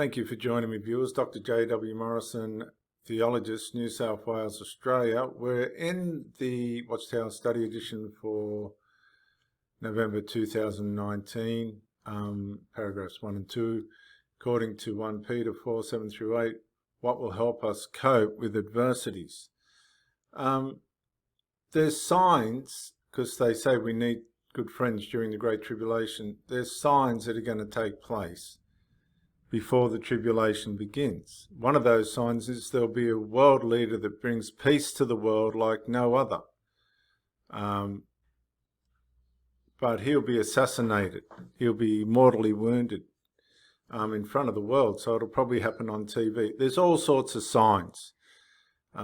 Thank you for joining me, viewers. Dr. J.W. Morrison, theologist, New South Wales, Australia. We're in the Watchtower Study Edition for November 2019, paragraphs 1 and 2. According to 1 Peter 4, 7 through 8, what will help us cope with adversities? There's signs, because they say we need good friends during the Great Tribulation. There's signs that are going to take place before the tribulation begins. One of those signs is there'll be a world leader that brings peace to the world like no other. But he'll be assassinated. He'll be mortally wounded in front of the world, so it'll probably happen on TV. There's all sorts of signs.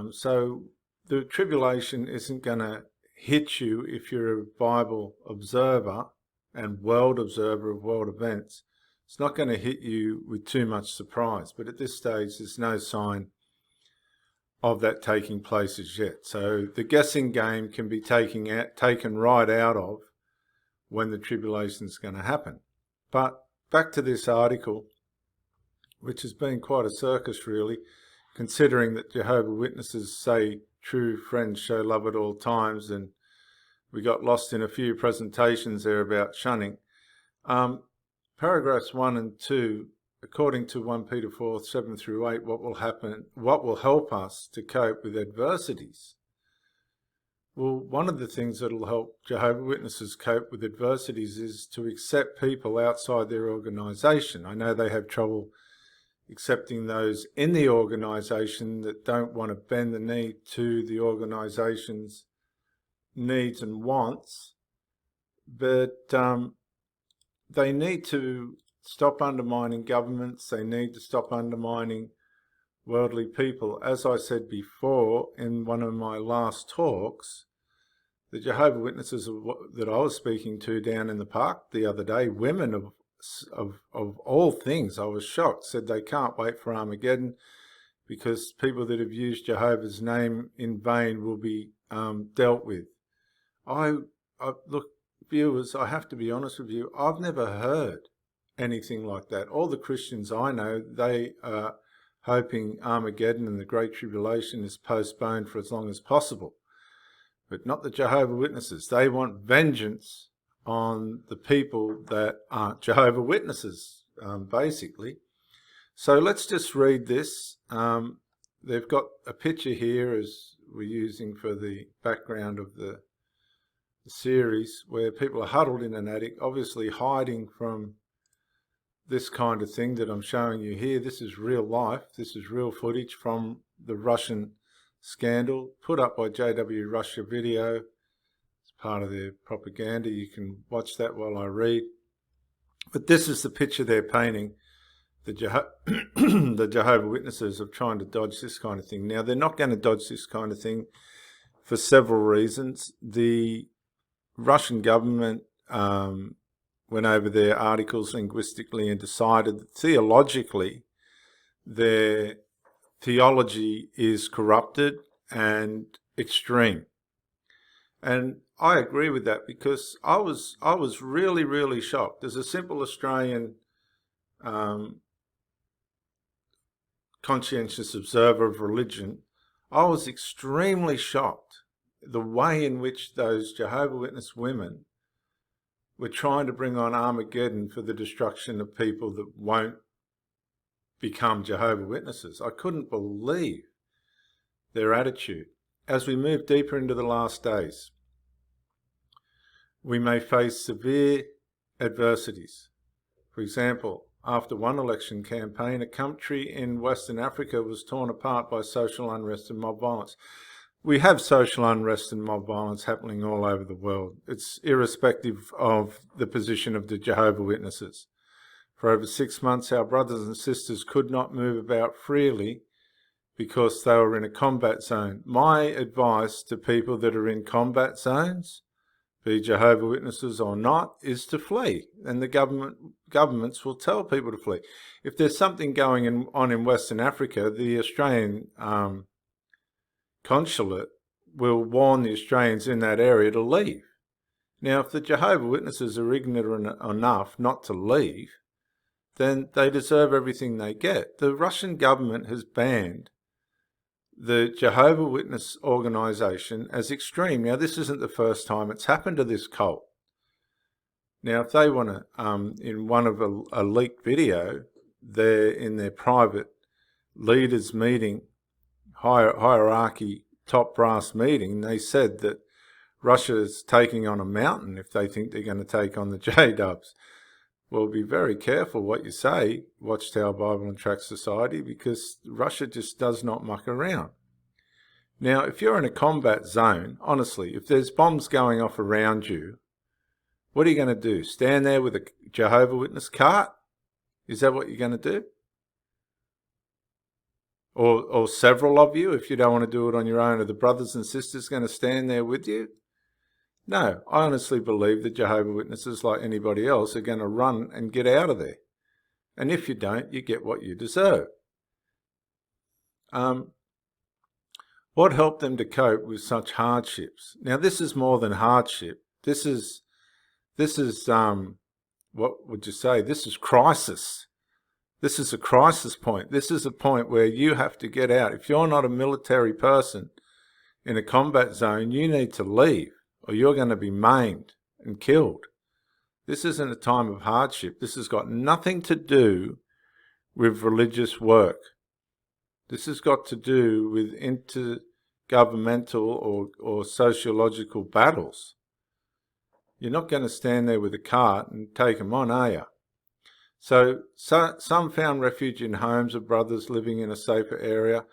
So the tribulation isn't going to hit you if you're a Bible observer and world observer of world events. It's not going to hit you with too much surprise, but at this stage there's no sign of that taking place as yet. So the guessing game can be taken right out of when the tribulation is going to happen. But back to this article, which has been quite a circus really, considering that Jehovah's Witnesses say true friends show love at all times, and we got lost in a few presentations there about shunning. Paragraphs 1 and 2, according to 1 Peter 4, 7 through 8, what will help us to cope with adversities? Well, one of the things that will help Jehovah's Witnesses cope with adversities is to accept people outside their organisation. I know they have trouble accepting those in the organisation that don't want to bend the knee to the organisation's needs and wants, but they need to stop undermining governments. They need to stop undermining worldly people. As I said before in one of my last talks, the Jehovah's Witnesses that I was speaking to down in the park the other day, women of all things, I was shocked, said they can't wait for Armageddon because people that have used Jehovah's name in vain will be dealt with. Look, viewers, I have to be honest with you, I've never heard anything like that. All the Christians I know, they are hoping Armageddon and the Great Tribulation is postponed for as long as possible. But not the Jehovah's Witnesses. They want vengeance on the people that aren't Jehovah's Witnesses, basically. So let's just read this. They've got a picture here as we're using for the background of the series, where people are huddled in an attic, obviously hiding from this kind of thing that I'm showing you here. This is real life. This is real footage from the Russian scandal, put up by JW Russia Video. It's part of their propaganda. You can watch that while I read. But this is the picture they're painting, the Jehovah's Witnesses, of trying to dodge this kind of thing. Now, they're not going to dodge this kind of thing for several reasons. The Russian government went over their articles linguistically and decided that theologically their theology is corrupted and extreme. And I agree with that, because I was really, really shocked. As a simple Australian conscientious observer of religion, I was extremely shocked the way in which those Jehovah's Witness women were trying to bring on Armageddon for the destruction of people that won't become Jehovah's Witnesses. I couldn't believe their attitude. As we move deeper into the last days, we may face severe adversities. For example, after one election campaign, a country in Western Africa was torn apart by social unrest and mob violence. We have social unrest and mob violence happening all over the world. It's irrespective of the position of the Jehovah's Witnesses. For over 6 months, our brothers and sisters could not move about freely because they were in a combat zone. My advice to people that are in combat zones, be Jehovah's Witnesses or not, is to flee. And the governments will tell people to flee. If there's something going on in Western Africa, the Australian consulate will warn the Australians in that area to leave. Now, if the Jehovah's Witnesses are ignorant enough not to leave, then they deserve everything they get. The Russian government has banned the Jehovah's Witness organisation as extreme. Now, this isn't the first time it's happened to this cult. Now, if they want to, in one of a leaked video, they're in their private leaders meeting, hierarchy, top brass meeting, they said that Russia's taking on a mountain if they think they're going to take on the J-dubs. Well, be very careful what you say, Watchtower Bible and Tract Society, because Russia just does not muck around. Now, if you're in a combat zone, honestly, if there's bombs going off around you, what are you going to do? Stand there with a Jehovah's Witness cart? Is that what you're going to do? Or several of you, if you don't want to do it on your own? Are the brothers and sisters going to stand there with you? No, I honestly believe the Jehovah's Witnesses, like anybody else, are going to run and get out of there. And if you don't, you get what you deserve. What helped them to cope with such hardships? Now, this is more than hardship. This is what would you say? This is crisis. This is a crisis point. This is a point where you have to get out. If you're not a military person in a combat zone, you need to leave, or you're going to be maimed and killed. This isn't a time of hardship. This has got nothing to do with religious work. This has got to do with intergovernmental or sociological battles. You're not going to stand there with a cart and take them on, are you? So some found refuge in homes of brothers living in a safer area.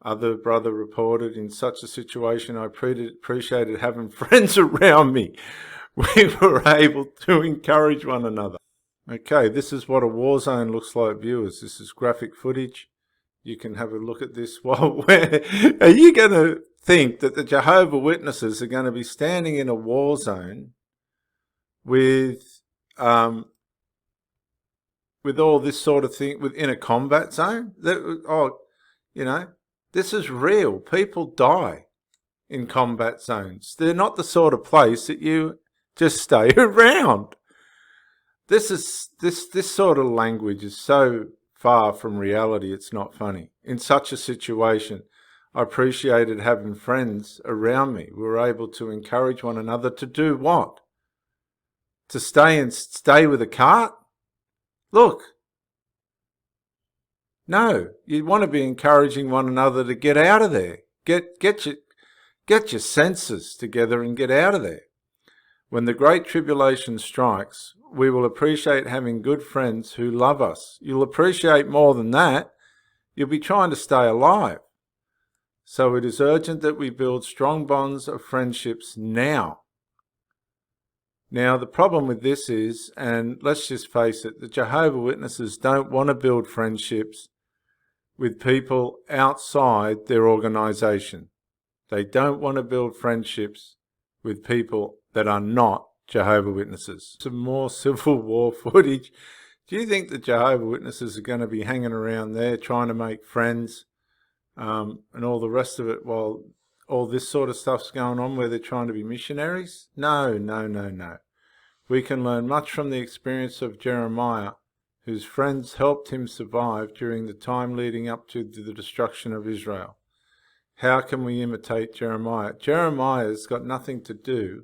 Other brother reported, in such a situation, I appreciated having friends around me. We were able to encourage one another. Okay, this is what a war zone looks like, viewers. This is graphic footage. You can have a look at this. Well, are you going to think that the Jehovah's Witnesses are going to be standing in a war zone with all this sort of thing within a combat zone? This is real. People die in combat zones. They're not the sort of place that you just stay around. This sort of language is so far from reality, it's not funny. In such a situation, I appreciated having friends around me. We were able to encourage one another to do what? To stay with a cart? Look. No, you want to be encouraging one another to get out of there. Get your senses together and get out of there. When the Great Tribulation strikes, we will appreciate having good friends who love us. You'll appreciate more than that. You'll be trying to stay alive. So it is urgent that we build strong bonds of friendships now. Now, the problem with this is, and let's just face it, the Jehovah's Witnesses don't want to build friendships with people outside their organisation. They don't want to build friendships with people that are not Jehovah's Witnesses. Some more Civil War footage. Do you think the Jehovah's Witnesses are going to be hanging around there trying to make friends and all the rest of it while all this sort of stuff's going on where they're trying to be missionaries? No. We can learn much from the experience of Jeremiah, whose friends helped him survive during the time leading up to the destruction of Israel. How can we imitate Jeremiah? Jeremiah's got nothing to do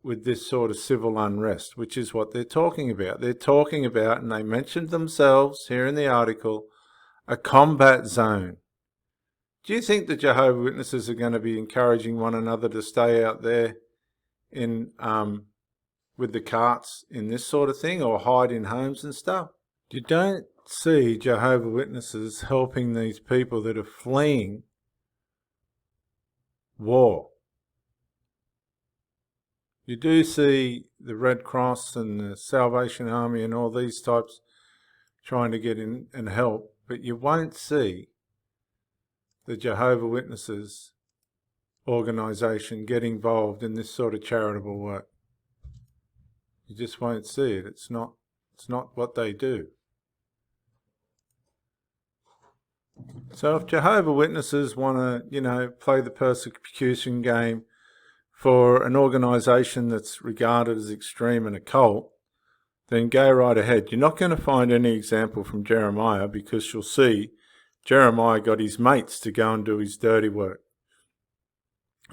with this sort of civil unrest, which is what they're talking about. They're talking about, and they mentioned themselves here in the article, a combat zone. Do you think the Jehovah's Witnesses are going to be encouraging one another to stay out there in with the carts in this sort of thing, or hide in homes and stuff? You don't see Jehovah's Witnesses helping these people that are fleeing war. You do see the Red Cross and the Salvation Army and all these types trying to get in and help, but you won't see the Jehovah's Witnesses organisation get involved in this sort of charitable work. You just won't see it. It's not what they do. So if Jehovah's Witnesses want to, play the persecution game for an organisation that's regarded as extreme and a cult, then go right ahead. You're not going to find any example from Jeremiah, because you'll see Jeremiah got his mates to go and do his dirty work.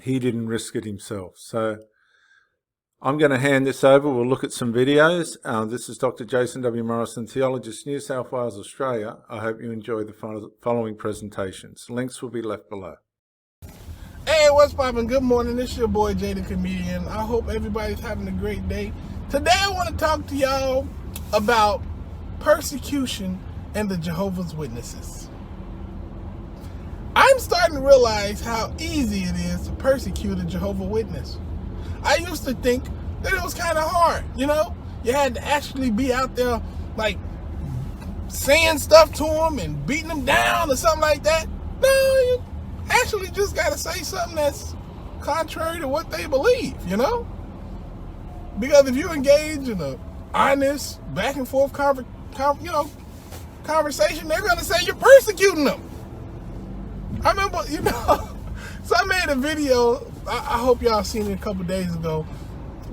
He didn't risk it himself. So I'm going to hand this over. We'll look at some videos. This is Dr. Jason W. Morrison, Theologist, New South Wales, Australia. I hope you enjoy the following presentations. Links will be left below. Hey, what's poppin'? Good morning. This is your boy Jay the Comedian. I hope everybody's having a great day. Today I want to talk to y'all about persecution and the Jehovah's Witnesses. I'm starting to realize how easy it is to persecute a Jehovah's Witness. I used to think that it was kind of hard, you know? You had to actually be out there, like, saying stuff to them and beating them down or something like that. No, you actually just got to say something that's contrary to what they believe, you know? Because if you engage in a honest, back and forth conversation, they're going to say you're persecuting them. I remember, you know, so I made a video, I hope y'all seen it a couple days ago,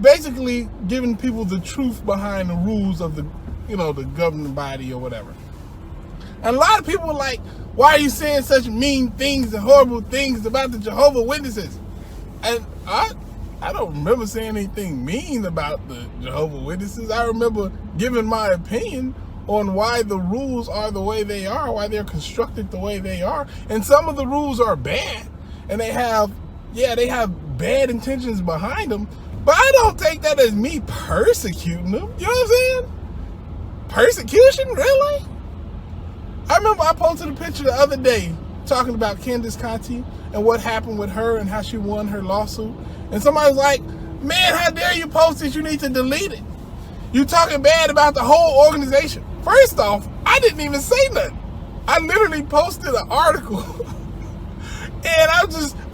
basically giving people the truth behind the rules of the, you know, the governing body or whatever. And a lot of people were like, why are you saying such mean things and horrible things about the Jehovah's Witnesses? And I don't remember saying anything mean about the Jehovah's Witnesses. I remember giving my opinion on why the rules are the way they are, why they're constructed the way they are. And some of the rules are bad, and they have bad intentions behind them. But I don't take that as me persecuting them. You know what I'm saying? Persecution, really? I remember I posted a picture the other day talking about Candace Conti and what happened with her and how she won her lawsuit. And somebody was like, man, how dare you post this? You need to delete it. You talking bad about the whole organization. First off, I didn't even say nothing. I literally posted an article and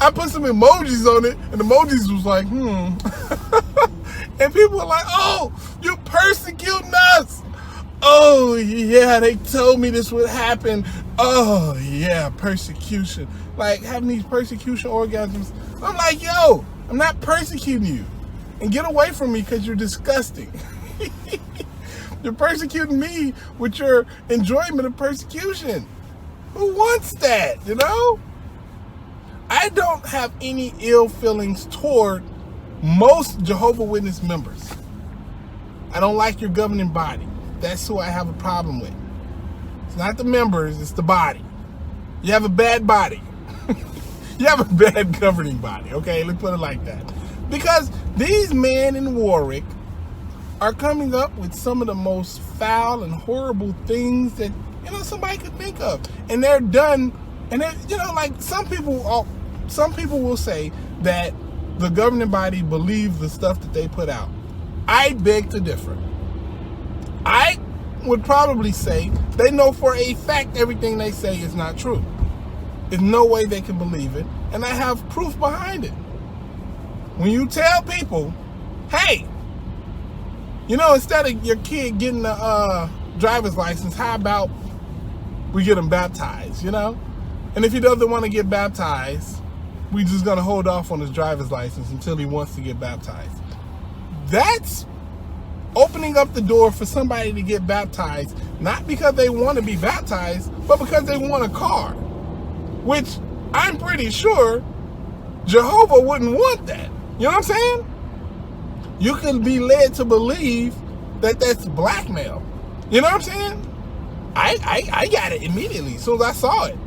I put some emojis on it, and the emojis was like, and people were like, oh, you're persecuting us. Oh, yeah, they told me this would happen. Oh, yeah, persecution. Like, having these persecution orgasms. I'm like, yo, I'm not persecuting you. And get away from me because you're disgusting. You're persecuting me with your enjoyment of persecution. Who wants that, you know? I don't have any ill feelings toward most Jehovah's Witness members. I don't like your governing body. That's who I have a problem with. It's not the members, it's the body. You have a bad body. You have a bad governing body, okay? Let's put it like that. Because these men in Warwick are coming up with some of the most foul and horrible things that, you know, somebody could think of. And they're done, and they're, you know, like some people will say that the governing body believes the stuff that they put out. I beg to differ. I would probably say they know for a fact everything they say is not true. There's no way they can believe it, and I have proof behind it. When you tell people, hey, you know, instead of your kid getting a driver's license, how about we get him baptized, you know? And if he doesn't want to get baptized, we're just going to hold off on his driver's license until he wants to get baptized. That's opening up the door for somebody to get baptized, not because they want to be baptized, but because they want a car, which I'm pretty sure Jehovah wouldn't want that. You know what I'm saying? You can be led to believe that that's blackmail. You know what I'm saying? I got it immediately as soon as I saw it.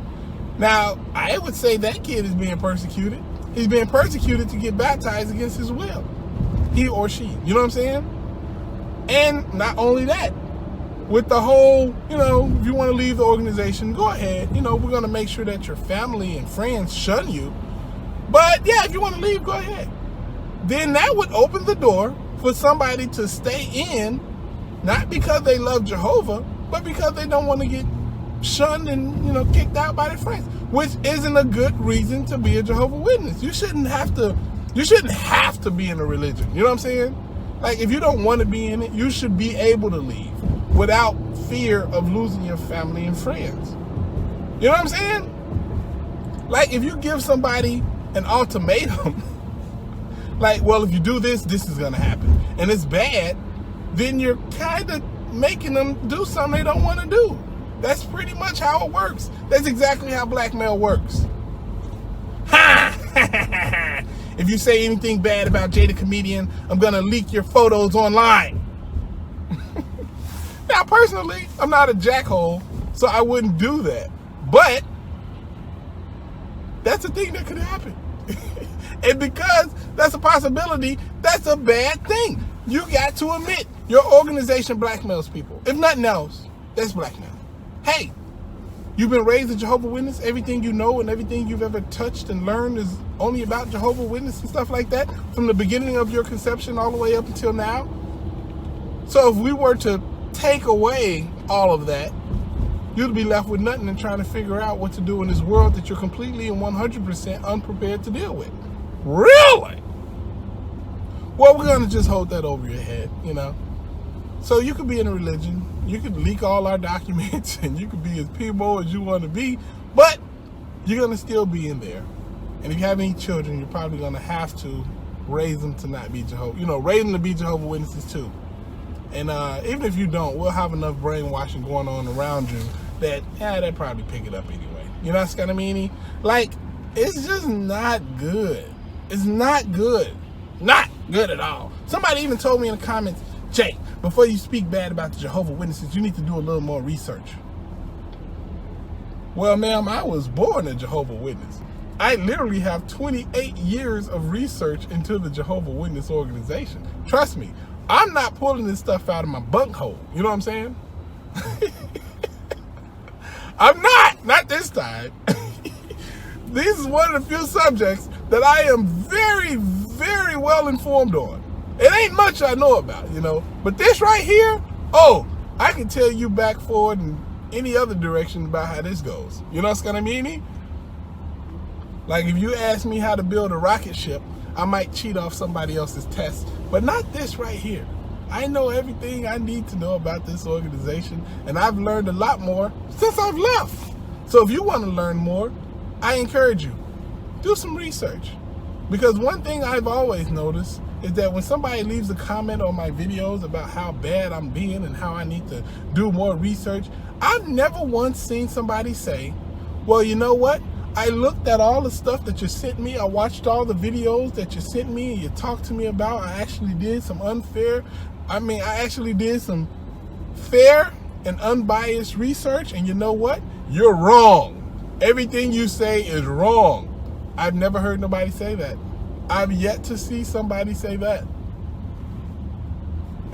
Now, I would say that kid is being persecuted. He's being persecuted to get baptized against his will. He or she. You know what I'm saying? And not only that, with the whole, you know, if you want to leave the organization, go ahead. You know, we're going to make sure that your family and friends shun you. But yeah, if you want to leave, go ahead. Then that would open the door for somebody to stay in, not because they love Jehovah, but because they don't want to get shunned and, you know, kicked out by their friends, which isn't a good reason to be a Jehovah's Witness. You shouldn't have to be in a religion. You know what I'm saying? Like, if you don't want to be in it, you should be able to leave without fear of losing your family and friends. You know what I'm saying? Like, if you give somebody an ultimatum, like, well, if you do this, this is going to happen, and it's bad, then you're kind of making them do something they don't want to do. That's pretty much how it works. That's exactly how blackmail works. Ha! If you say anything bad about Jay the Comedian, I'm gonna leak your photos online. Now, personally, I'm not a jackhole, so I wouldn't do that. But that's a thing that could happen. And because that's a possibility, that's a bad thing. You got to admit, your organization blackmails people. If nothing else, that's blackmail. Hey, you've been raised a Jehovah's Witness. Everything you know and everything you've ever touched and learned is only about Jehovah's Witness and stuff like that, from the beginning of your conception all the way up until now. So if we were to take away all of that, you'd be left with nothing and trying to figure out what to do in this world that you're completely and 100% unprepared to deal with. Really? Well, we're going to just hold that over your head, you know. So you could be in a religion, you could leak all our documents, and you could be as PMO as you want to be, but you're going to still be in there. And if you have any children, you're probably going to have to raise them to not be Jehovah, raise them to be Jehovah's Witnesses too. And even if you don't, we'll have enough brainwashing going on around you that, they'll probably pick it up anyway. You know what I mean? Like, it's just not good. It's not good. Not good at all. Somebody even told me in the comments, Jay, before you speak bad about the Jehovah's Witnesses, you need to do a little more research. Well, ma'am, I was born a Jehovah's Witness. I literally have 28 years of research into the Jehovah's Witness organization. Trust me, I'm not pulling this stuff out of my bunk hole. You know what I'm saying? I'm not this time. This is one of the few subjects that I am very, very well informed on. It ain't much I know about, but this right here, I can tell you back, forward, and any other direction about how this goes. You know what's I mean? Like, if you ask me how to build a rocket ship, I might cheat off somebody else's test, but not this right here. I know everything I need to know about this organization, and I've learned a lot more since I've left. So if you want to learn more, I encourage you, do some research. Because one thing I've always noticed is that when somebody leaves a comment on my videos about how bad I'm being and how I need to do more research, I've never once seen somebody say, well, you know what? I looked at all the stuff that you sent me. I watched all the videos that you sent me and you talked to me about. I actually did some fair and unbiased research. And you know what? You're wrong. Everything you say is wrong. I've never heard nobody say that. I've yet to see somebody say that.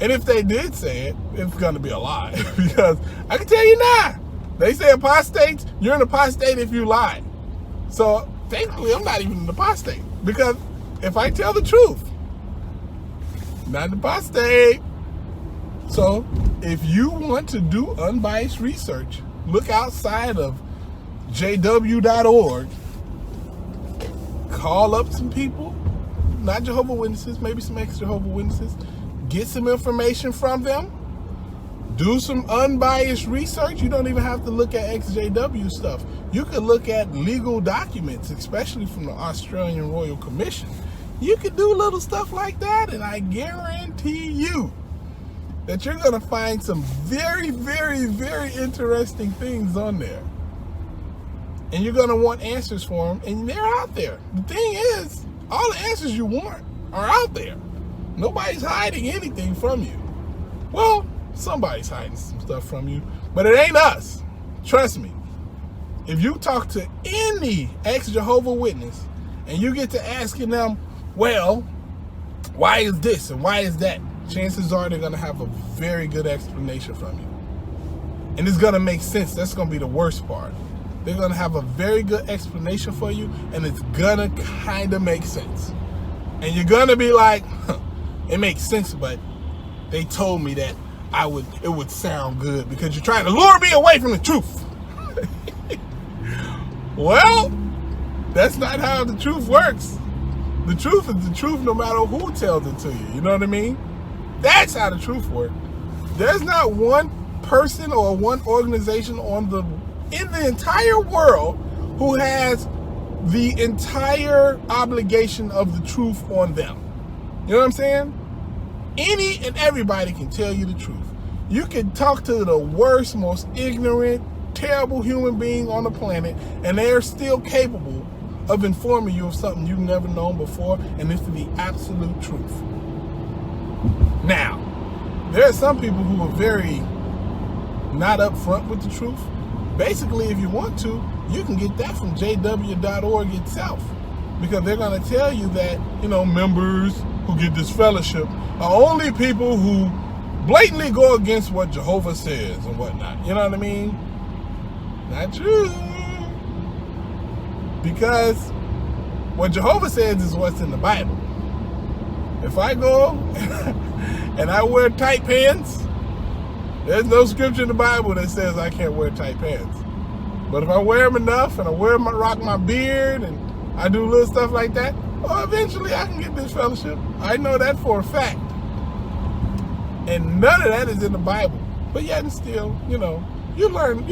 And if they did say it, it's going to be a lie. Because I can tell you now, they say apostates, you're an apostate if you lie. So thankfully, I'm not even an apostate. Because if I tell the truth, I'm not an apostate. So if you want to do unbiased research, look outside of jw.org, call up some people, not Jehovah's Witnesses, maybe some ex-Jehovah's Witnesses, get some information from them, do some unbiased research. You don't even have to look at XJW stuff. You could look at legal documents, especially from the Australian Royal Commission. You could do little stuff like that, and I guarantee you that you're going to find some very, very, very interesting things on there. And you're going to want answers for them, and they're out there. The thing is, all the answers you want are out there. Nobody's hiding anything from you. Well, somebody's hiding some stuff from you, but it ain't us. Trust me. If you talk to any ex-Jehovah's Witness and you get to asking them, well, why is this and why is that? Chances are they're going to have a very good explanation from you. And it's going to make sense. That's going to be the worst part. They're going to have a very good explanation for you, and it's going to kind of make sense. And you're going to be like, it makes sense, but they told me that it would sound good because you're trying to lure me away from the truth. Well, that's not how the truth works. The truth is the truth no matter who tells it to you. You know what I mean? That's how the truth works. There's not one person or one organization in the entire world who has the entire obligation of the truth on them. You know what I'm saying? Any and everybody can tell you the truth. You can talk to the worst, most ignorant, terrible human being on the planet, and they're still capable of informing you of something you've never known before, and this is the absolute truth. Now, there are some people who are very not upfront with the truth. Basically, if you want to, you can get that from jw.org itself, because they're going to tell you that, members who get this fellowship are only people who blatantly go against what Jehovah says and whatnot. You know what I mean? Not true. Because what Jehovah says is what's in the Bible. If I go and I wear tight pants, there's no scripture in the Bible that says I can't wear tight pants. But if I wear them enough and rock my beard and I do little stuff like that, well, eventually I can get this fellowship. I know that for a fact. And none of that is in the Bible. But yet and still, you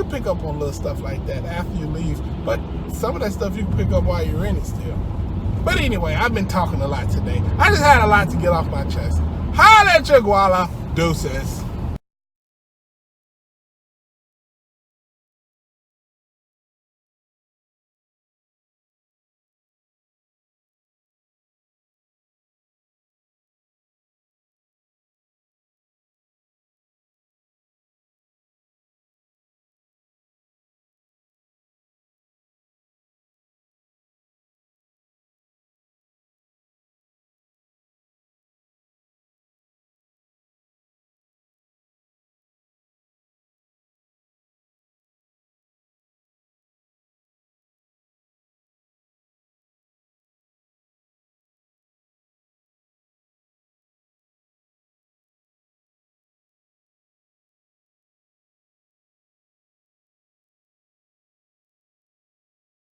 pick up on little stuff like that after you leave. But some of that stuff you can pick up while you're in it still. But anyway, I've been talking a lot today. I just had a lot to get off my chest. Holla at your guala. Deuces.